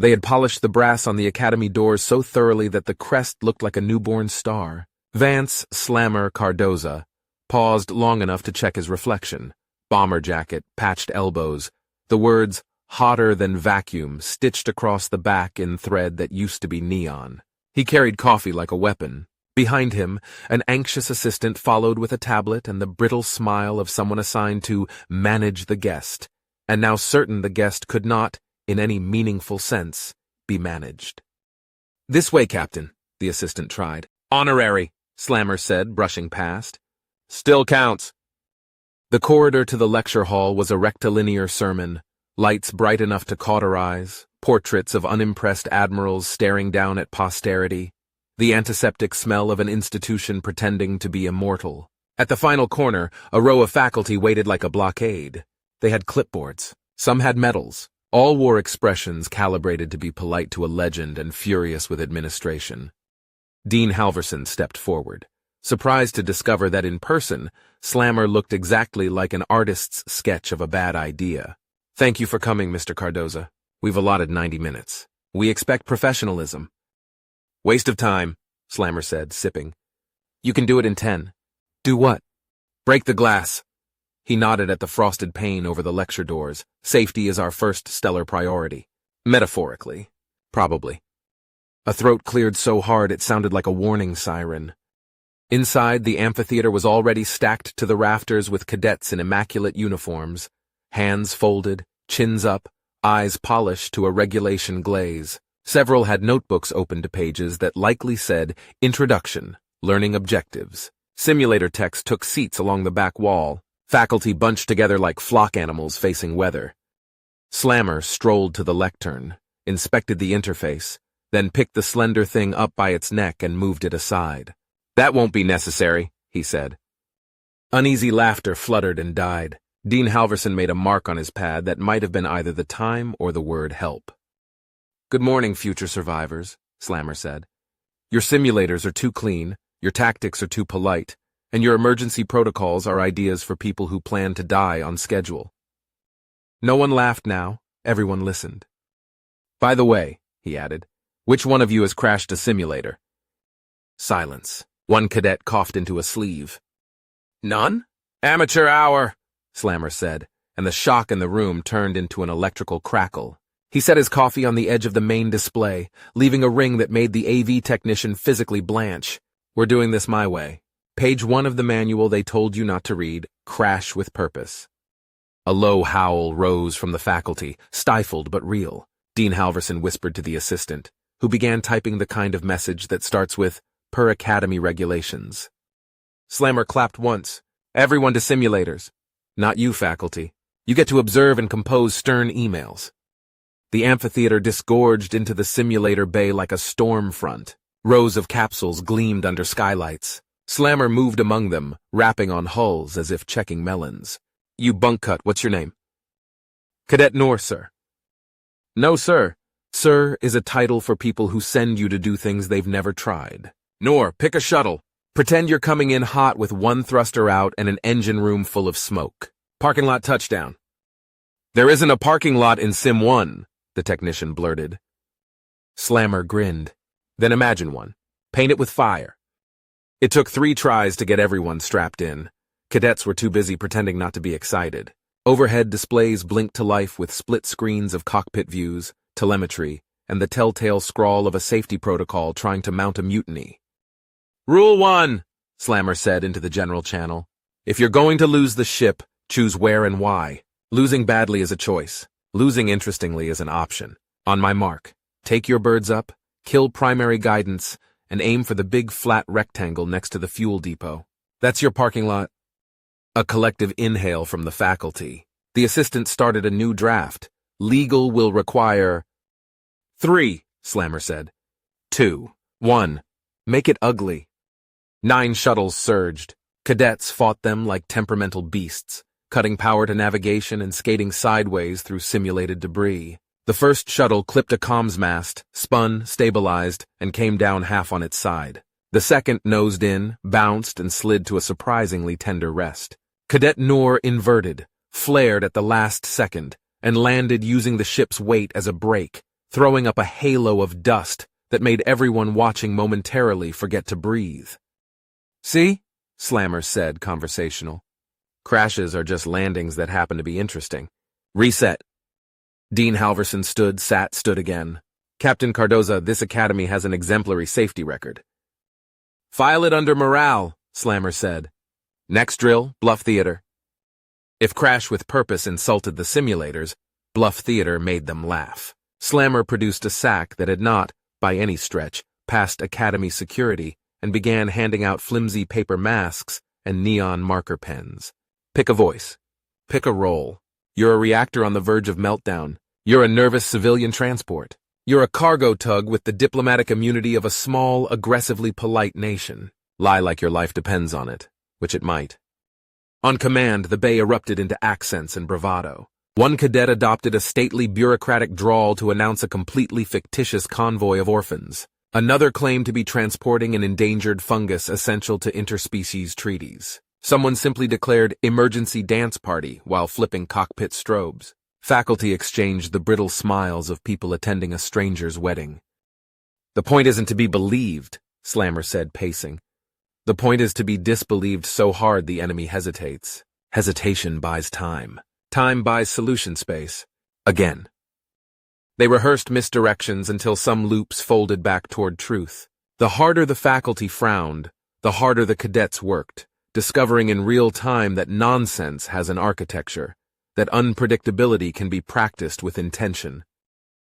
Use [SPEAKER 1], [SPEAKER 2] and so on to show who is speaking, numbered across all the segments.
[SPEAKER 1] They had polished the brass on the academy doors so thoroughly that the crest looked like a newborn star. Vance Slammer Cardoza paused long enough to check his reflection. Bomber jacket, patched elbows, the words "hotter than vacuum" stitched across the back in thread that used to be neon. He carried coffee like a weapon. Behind him, an anxious assistant followed with a tablet and the brittle smile of someone assigned to manage the guest, and now certain the guest could not, in any meaningful sense, be managed. "This way, Captain," the assistant tried. "Honorary," Slammer said, brushing past. "Still counts." The corridor to the lecture hall was a rectilinear sermon, lights bright enough to cauterize, portraits of unimpressed admirals staring down at posterity, the antiseptic smell of an institution pretending to be immortal. At the final corner, a row of faculty waited like a blockade. They had clipboards. Some had medals. All wore expressions calibrated to be polite to a legend and furious with administration. Dean Halverson stepped forward, surprised to discover that in person, Slammer looked exactly like an artist's sketch of a bad idea. "Thank you for coming, Mr. Cardoza. We've allotted 90 minutes. We expect professionalism." "Waste of time," Slammer said, sipping. "You can do it in 10. "Do what?" "Break the glass." He nodded at the frosted pane over the lecture doors. "Safety is our first stellar priority." Metaphorically, probably. A throat cleared so hard it sounded like a warning siren. Inside, the amphitheater was already stacked to the rafters with cadets in immaculate uniforms, hands folded, chins up, eyes polished to a regulation glaze. Several had notebooks open to pages that likely said Introduction, Learning Objectives. Simulator techs took seats along the back wall, faculty bunched together like flock animals facing weather. Slammer strolled to the lectern, inspected the interface, then picked the slender thing up by its neck and moved it aside. "That won't be necessary," he said. Uneasy laughter fluttered and died. Dean Halverson made a mark on his pad that might have been either the time or the word help. "Good morning, future survivors," Slammer said. "Your simulators are too clean, your tactics are too polite, and your emergency protocols are ideas for people who plan to die on schedule." No one laughed now, everyone listened. "By the way," he added, "which one of you has crashed a simulator?" Silence. One cadet coughed into a sleeve. "None?" "Amateur hour," Slammer said, and the shock in the room turned into an electrical crackle. He set his coffee on the edge of the main display, leaving a ring that made the AV technician physically blanch. "We're doing this my way. Page 1 of the manual they told you not to read, crash with purpose." A low howl rose from the faculty, stifled but real. Dean Halverson whispered to the assistant, who began typing the kind of message that starts with, "Per Academy regulations." Slammer clapped once. "Everyone to simulators." "Not you, faculty. You get to observe and compose stern emails." The amphitheater disgorged into the simulator bay like a storm front. Rows of capsules gleamed under skylights. Slammer moved among them, rapping on hulls as if checking melons. "You bunk cut, what's your name?" "Cadet Noor, sir." "No, sir. Sir is a title for people who send you to do things they've never tried. Noor, pick a shuttle. Pretend you're coming in hot with one thruster out and an engine room full of smoke. Parking lot touchdown." "There isn't a parking lot in Sim 1, the technician blurted. Slammer grinned. "Then imagine one. Paint it with fire." It took 3 tries to get everyone strapped in. Cadets were too busy pretending not to be excited. Overhead displays blinked to life with split screens of cockpit views, telemetry, and the telltale scrawl of a safety protocol trying to mount a mutiny. "Rule 1, Slammer said into the general channel. "If you're going to lose the ship, choose where and why. Losing badly is a choice. Losing interestingly is an option. On my mark, take your birds up, kill primary guidance, and aim for the big flat rectangle next to the fuel depot. That's your parking lot." A collective inhale from the faculty. The assistant started a new draft. "Legal will require..." 3, Slammer said. 2, 1. Make it ugly. 9 shuttles surged. Cadets fought them like temperamental beasts, cutting power to navigation and skating sideways through simulated debris. The first shuttle clipped a comms mast, spun, stabilized, and came down half on its side. The second nosed in, bounced, and slid to a surprisingly tender rest. Cadet Noor inverted, flared at the last second, and landed using the ship's weight as a brake, throwing up a halo of dust that made everyone watching momentarily forget to breathe. "See?" Slammer said, conversational. "Crashes are just landings that happen to be interesting. Reset." Dean Halverson stood again. "Captain Cardoza, this academy has an exemplary safety record." "File it under morale," Slammer said. "Next drill, Bluff Theater." If Crash with Purpose insulted the simulators, Bluff Theater made them laugh. Slammer produced a sack that had not, by any stretch, passed academy security and began handing out flimsy paper masks and neon marker pens. "Pick a voice. Pick a role. You're a reactor on the verge of meltdown. You're a nervous civilian transport. You're a cargo tug with the diplomatic immunity of a small, aggressively polite nation. Lie like your life depends on it, which it might." On command, the bay erupted into accents and bravado. One cadet adopted a stately bureaucratic drawl to announce a completely fictitious convoy of orphans. Another claimed to be transporting an endangered fungus essential to interspecies treaties. Someone simply declared emergency dance party while flipping cockpit strobes. Faculty exchanged the brittle smiles of people attending a stranger's wedding. "The point isn't to be believed," Slammer said, pacing. "The point is to be disbelieved so hard the enemy hesitates. Hesitation buys time. Time buys solution space. Again." They rehearsed misdirections until some loops folded back toward truth. The harder the faculty frowned, the harder the cadets worked, discovering in real time that nonsense has an architecture, that unpredictability can be practiced with intention.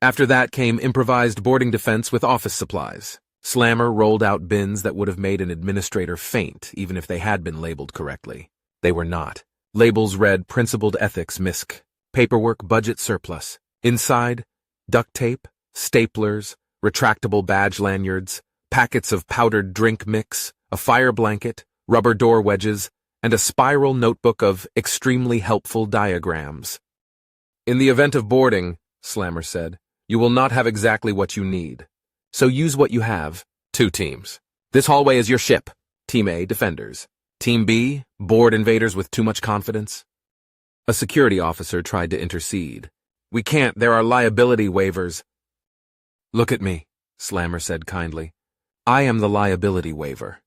[SPEAKER 1] After that came improvised boarding defense with office supplies. Slammer rolled out bins that would have made an administrator faint even if they had been labeled correctly. They were not. Labels read Principled Ethics MISC, Paperwork Budget Surplus. Inside, duct tape, staplers, retractable badge lanyards, packets of powdered drink mix, a fire blanket, rubber door wedges, and a spiral notebook of extremely helpful diagrams. "In the event of boarding," Slammer said, "you will not have exactly what you need. So use what you have. 2 teams. This hallway is your ship. Team A, defenders. Team B, board invaders with too much confidence." A security officer tried to intercede. "We can't, there are liability waivers." "Look at me," Slammer said kindly. "I am the liability waiver."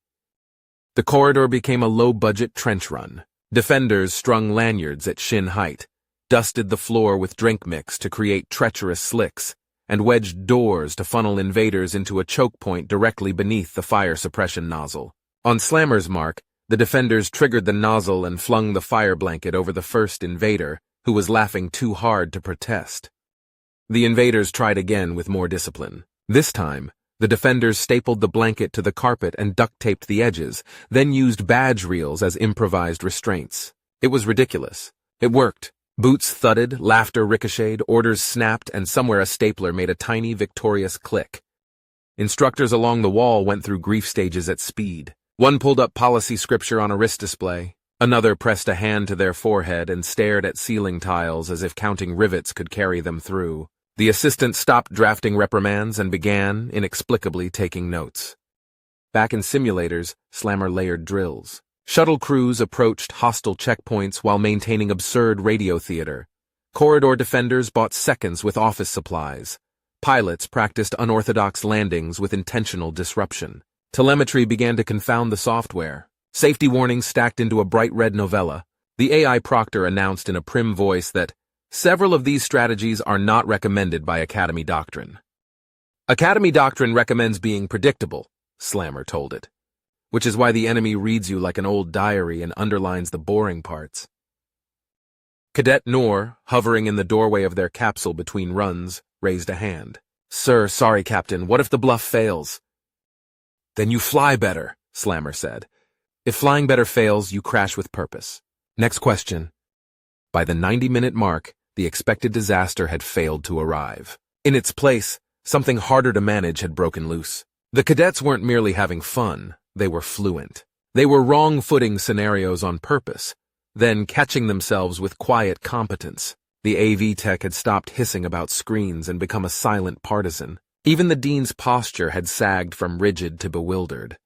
[SPEAKER 1] The corridor became a low-budget trench run. Defenders strung lanyards at shin height, dusted the floor with drink mix to create treacherous slicks, and wedged doors to funnel invaders into a choke point directly beneath the fire suppression nozzle. On Slammer's mark, the defenders triggered the nozzle and flung the fire blanket over the first invader, who was laughing too hard to protest. The invaders tried again with more discipline. This time, the defenders stapled the blanket to the carpet and duct-taped the edges, then used badge reels as improvised restraints. It was ridiculous. It worked. Boots thudded, laughter ricocheted, orders snapped, and somewhere a stapler made a tiny, victorious click. Instructors along the wall went through grief stages at speed. One pulled up policy scripture on a wrist display. Another pressed a hand to their forehead and stared at ceiling tiles as if counting rivets could carry them through. The assistant stopped drafting reprimands and began, inexplicably, taking notes. Back in simulators, Slammer layered drills. Shuttle crews approached hostile checkpoints while maintaining absurd radio theater. Corridor defenders bought seconds with office supplies. Pilots practiced unorthodox landings with intentional disruption. Telemetry began to confound the software. Safety warnings stacked into a bright red novella. The AI proctor announced in a prim voice that several of these strategies are not recommended by Academy Doctrine. Academy Doctrine recommends being predictable, Slammer told it, which is why the enemy reads you like an old diary and underlines the boring parts. Cadet Noor, hovering in the doorway of their capsule between runs, raised a hand. "Sir, sorry, Captain, what if the bluff fails?" "Then you fly better," Slammer said. "If flying better fails, you crash with purpose. Next question." By the 90-minute mark, the expected disaster had failed to arrive. In its place, something harder to manage had broken loose. The cadets weren't merely having fun, they were fluent. They were wrong-footing scenarios on purpose, then catching themselves with quiet competence. The AV tech had stopped hissing about screens and become a silent partisan. Even the dean's posture had sagged from rigid to bewildered.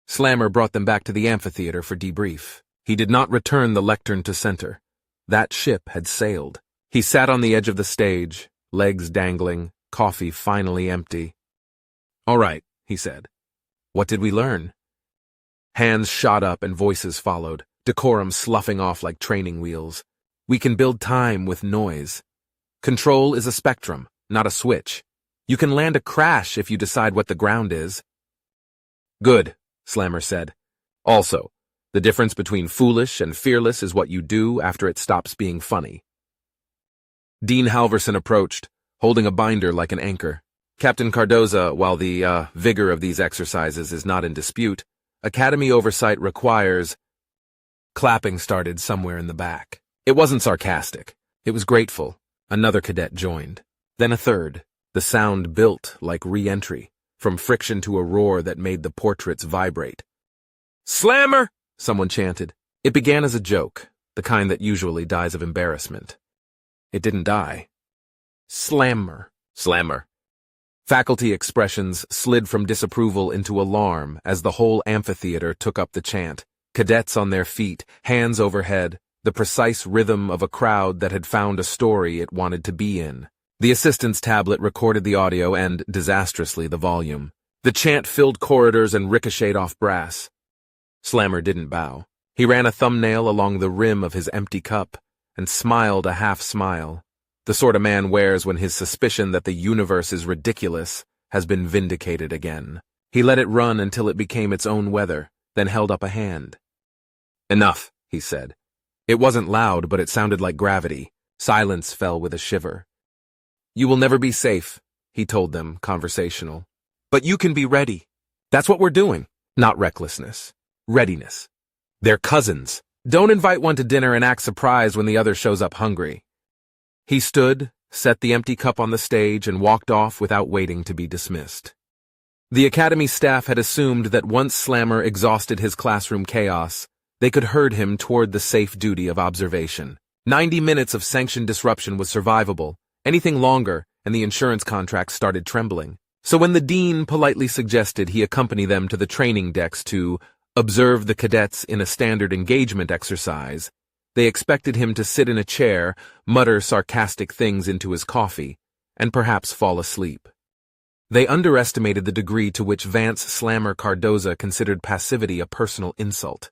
[SPEAKER 1] Slammer brought them back to the amphitheater for debrief. He did not return the lectern to center. That ship had sailed. He sat on the edge of the stage, legs dangling, coffee finally empty. "All right," he said. "What did we learn?" Hands shot up and voices followed, decorum sloughing off like training wheels. "We can build time with noise. Control is a spectrum, not a switch. You can land a crash if you decide what the ground is." "Good," Slammer said. "Also, the difference between foolish and fearless is what you do after it stops being funny." Dean Halverson approached, holding a binder like an anchor. "Captain Cardoza, while the vigor of these exercises is not in dispute, Academy oversight requires—" Clapping started somewhere in the back. It wasn't sarcastic. It was grateful. Another cadet joined. Then a third. The sound built like re-entry, from friction to a roar that made the portraits vibrate. "Slammer!" someone chanted. It began as a joke, the kind that usually dies of embarrassment. It didn't die. Slammer. Slammer. Faculty expressions slid from disapproval into alarm as the whole amphitheater took up the chant. Cadets on their feet, hands overhead, the precise rhythm of a crowd that had found a story it wanted to be in. The assistant's tablet recorded the audio and, disastrously, the volume. The chant filled corridors and ricocheted off brass. Slammer didn't bow. He ran a thumbnail along the rim of his empty cup and smiled a half smile, the sort a man wears when his suspicion that the universe is ridiculous has been vindicated again. He let it run until it became its own weather, then held up a hand. "Enough," he said. It wasn't loud, but it sounded like gravity. Silence fell with a shiver. "You will never be safe," he told them, conversational. "But you can be ready. That's what we're doing. Not recklessness. Readiness. They're cousins. Don't invite one to dinner and act surprised when the other shows up hungry." He stood, set the empty cup on the stage, and walked off without waiting to be dismissed. The Academy staff had assumed that once Slammer exhausted his classroom chaos, they could herd him toward the safe duty of observation. 90 minutes of sanctioned disruption was survivable. Anything longer, and the insurance contracts started trembling. So when the dean politely suggested he accompany them to the training decks to observe the cadets in a standard engagement exercise, they expected him to sit in a chair, mutter sarcastic things into his coffee, and perhaps fall asleep. They underestimated the degree to which Vance Slammer Cardoza considered passivity a personal insult.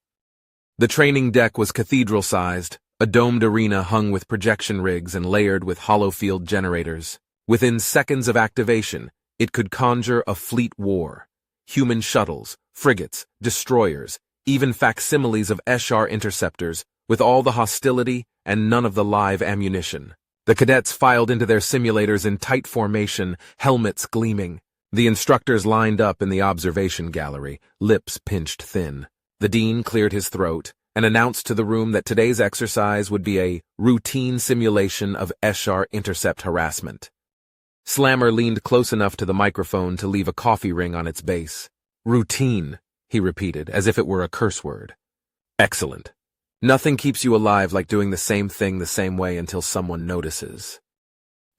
[SPEAKER 1] The training deck was cathedral-sized, a domed arena hung with projection rigs and layered with hollow field generators. Within seconds of activation, it could conjure a fleet war. Human shuttles, frigates, destroyers, even facsimiles of SR interceptors, with all the hostility and none of the live ammunition. The cadets filed into their simulators in tight formation, helmets gleaming. The instructors lined up in the observation gallery, lips pinched thin. The dean cleared his throat and announced to the room that today's exercise would be a routine simulation of SR intercept harassment. Slammer leaned close enough to the microphone to leave a coffee ring on its base. "Routine," he repeated, as if it were a curse word. "Excellent. Nothing keeps you alive like doing the same thing the same way until someone notices."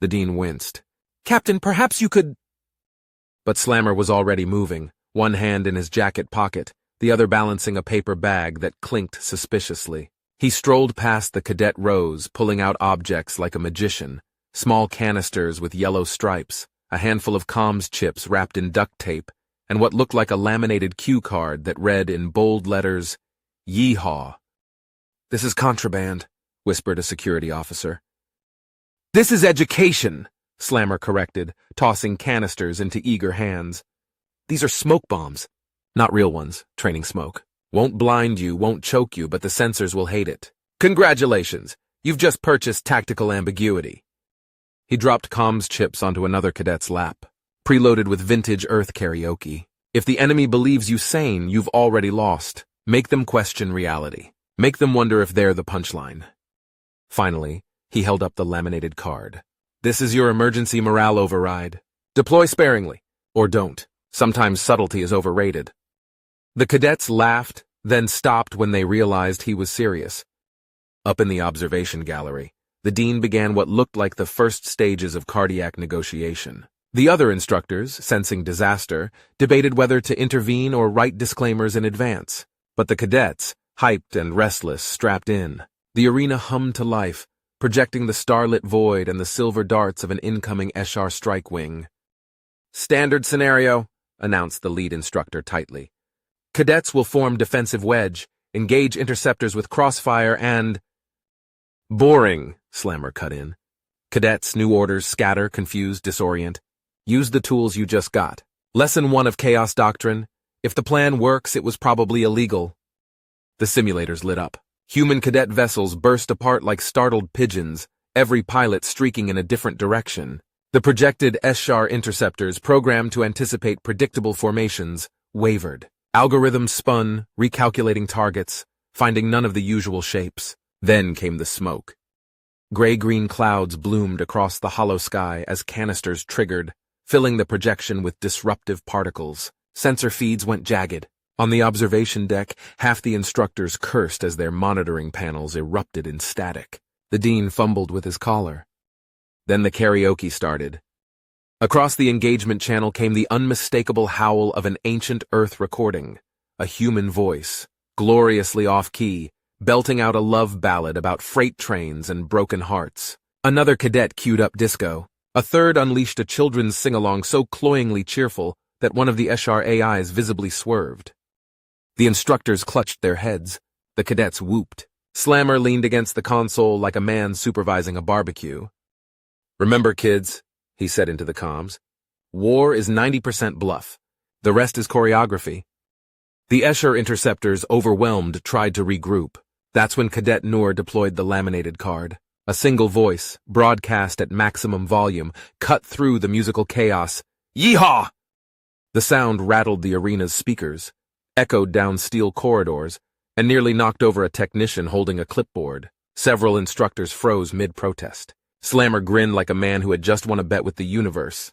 [SPEAKER 1] The dean winced. "Captain, perhaps you could—" But Slammer was already moving, one hand in his jacket pocket, the other balancing a paper bag that clinked suspiciously. He strolled past the cadet rows, pulling out objects like a magician, small canisters with yellow stripes, a handful of comms chips wrapped in duct tape, and what looked like a laminated cue card that read in bold letters, "Yeehaw." "This is contraband," whispered a security officer. "This is education," Slammer corrected, tossing canisters into eager hands. "These are smoke bombs. Not real ones, training smoke. Won't blind you, won't choke you, but the sensors will hate it. Congratulations, you've just purchased tactical ambiguity." He dropped comms chips onto another cadet's lap, preloaded with vintage Earth karaoke. If the enemy believes you sane, you've already lost. Make them question reality. Make them wonder if they're the punchline. Finally, he held up the laminated card. "This is your emergency morale override. Deploy sparingly, or don't. Sometimes subtlety is overrated." The cadets laughed, then stopped when they realized he was serious. Up in the observation gallery, the dean began what looked like the first stages of cardiac negotiation. The other instructors, sensing disaster, debated whether to intervene or write disclaimers in advance. But the cadets, hyped and restless, strapped in. The arena hummed to life, projecting the starlit void and the silver darts of an incoming Eshar strike wing. "Standard scenario," announced the lead instructor tightly. "Cadets will form defensive wedge, engage interceptors with crossfire and—" "Boring," Slammer cut in. "Cadets, new orders, scatter, confuse, disorient. Use the tools you just got. Lesson 1 of Chaos Doctrine. If the plan works, it was probably illegal." The simulators lit up. Human cadet vessels burst apart like startled pigeons, every pilot streaking in a different direction. The projected Eshar interceptors, programmed to anticipate predictable formations, wavered. Algorithms spun, recalculating targets, finding none of the usual shapes. Then came the smoke. Gray-green clouds bloomed across the hollow sky as canisters triggered, filling the projection with disruptive particles. Sensor feeds went jagged. On the observation deck, half the instructors cursed as their monitoring panels erupted in static. The dean fumbled with his collar. Then the karaoke started. Across the engagement channel came the unmistakable howl of an ancient Earth recording, a human voice, gloriously off-key, belting out a love ballad about freight trains and broken hearts. Another cadet queued up disco. A third unleashed a children's sing-along so cloyingly cheerful that one of the Eshar AIs visibly swerved. The instructors clutched their heads. The cadets whooped. Slammer leaned against the console like a man supervising a barbecue. "Remember, kids," he said into the comms, "war is 90% bluff. The rest is choreography." The Escher interceptors, overwhelmed, tried to regroup. That's when Cadet Noor deployed the laminated card. A single voice, broadcast at maximum volume, cut through the musical chaos. "Yeehaw!" The sound rattled the arena's speakers, echoed down steel corridors, and nearly knocked over a technician holding a clipboard. Several instructors froze mid-protest. Slammer grinned like a man who had just won a bet with the universe.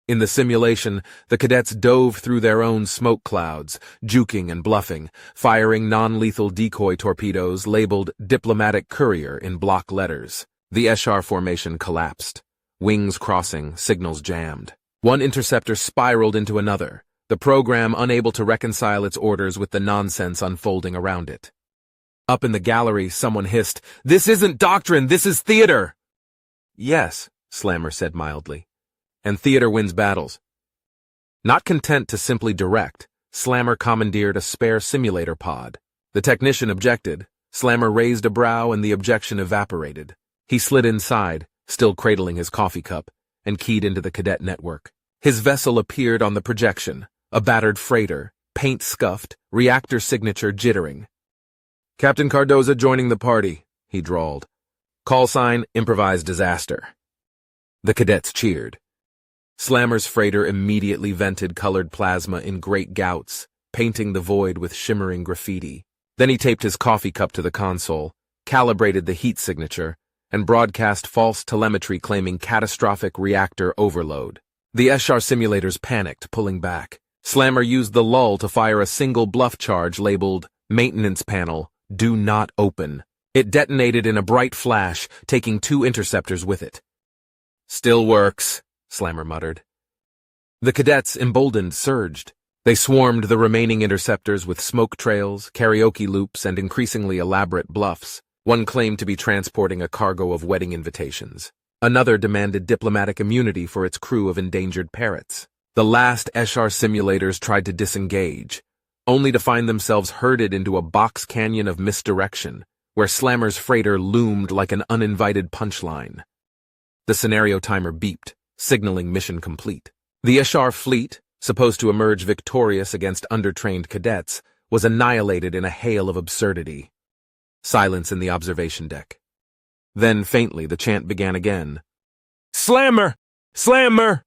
[SPEAKER 1] In the simulation, the cadets dove through their own smoke clouds, juking and bluffing, firing non-lethal decoy torpedoes labeled Diplomatic Courier in block letters. The Eshar formation collapsed. Wings crossing, signals jammed. One interceptor spiraled into another, the program unable to reconcile its orders with the nonsense unfolding around it. Up in the gallery, someone hissed, "This isn't doctrine, this is theater!" "Yes," Slammer said mildly. "And theater wins battles." Not content to simply direct, Slammer commandeered a spare simulator pod. The technician objected. Slammer raised a brow and the objection evaporated. He slid inside, still cradling his coffee cup, and keyed into the cadet network. His vessel appeared on the projection, a battered freighter, paint scuffed, reactor signature jittering. "Captain Cardoza joining the party," he drawled. "Call sign, improvised disaster." The cadets cheered. Slammer's freighter immediately vented colored plasma in great gouts, painting the void with shimmering graffiti. Then he taped his coffee cup to the console, calibrated the heat signature, and broadcast false telemetry claiming catastrophic reactor overload. The Eshar simulators panicked, pulling back. Slammer used the lull to fire a single bluff charge labeled Maintenance Panel, Do Not Open. It detonated in a bright flash, taking 2 interceptors with it. "Still works," Slammer muttered. The cadets, emboldened, surged. They swarmed the remaining interceptors with smoke trails, karaoke loops, and increasingly elaborate bluffs. One claimed to be transporting a cargo of wedding invitations. Another demanded diplomatic immunity for its crew of endangered parrots. The last Eshar simulators tried to disengage, only to find themselves herded into a box canyon of misdirection, where Slammer's freighter loomed like an uninvited punchline. The scenario timer beeped, signaling mission complete. The Eshar fleet, supposed to emerge victorious against undertrained cadets, was annihilated in a hail of absurdity. Silence in the observation deck. Then, faintly, the chant began again. "Slammer! Slammer!"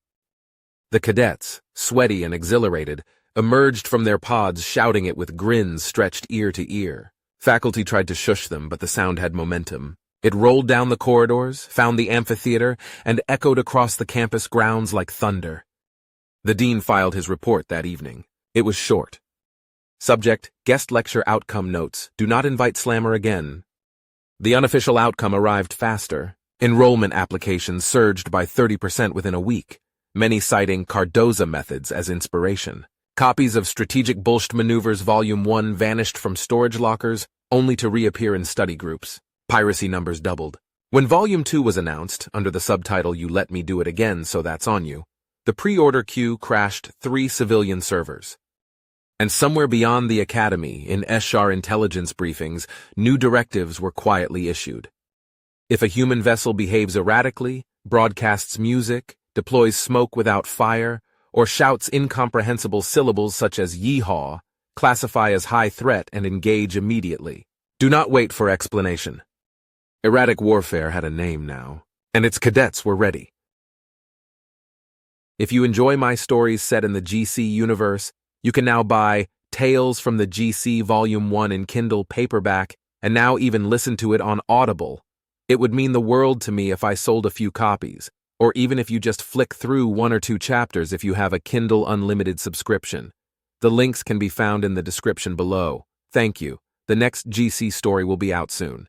[SPEAKER 1] The cadets, sweaty and exhilarated, emerged from their pods shouting it with grins stretched ear to ear. Faculty tried to shush them, but the sound had momentum. It rolled down the corridors, found the amphitheater, and echoed across the campus grounds like thunder. The dean filed his report that evening. It was short. Subject, guest lecture outcome notes. Do not invite Slammer again. The unofficial outcome arrived faster. Enrollment applications surged by 30% within a week, many citing Cardoza methods as inspiration. Copies of Strategic Bullshit Maneuvers Volume 1 vanished from storage lockers, only to reappear in study groups. Piracy numbers doubled. When Volume 2 was announced, under the subtitle You Let Me Do It Again, So That's On You, the pre-order queue crashed 3 civilian servers. And somewhere beyond the academy, in Eshar intelligence briefings, new directives were quietly issued. If a human vessel behaves erratically, broadcasts music, deploys smoke without fire, or shouts incomprehensible syllables such as yeehaw, classify as high threat and engage immediately. Do not wait for explanation. Erratic warfare had a name now, and its cadets were ready. If you enjoy my stories set in the GC universe, you can now buy Tales from the GC Volume 1 in Kindle paperback and now even listen to it on Audible. It would mean the world to me if I sold a few copies, or even if you just flick through 1 or 2 chapters if you have a Kindle Unlimited subscription. The links can be found in the description below. Thank you. The next GC story will be out soon.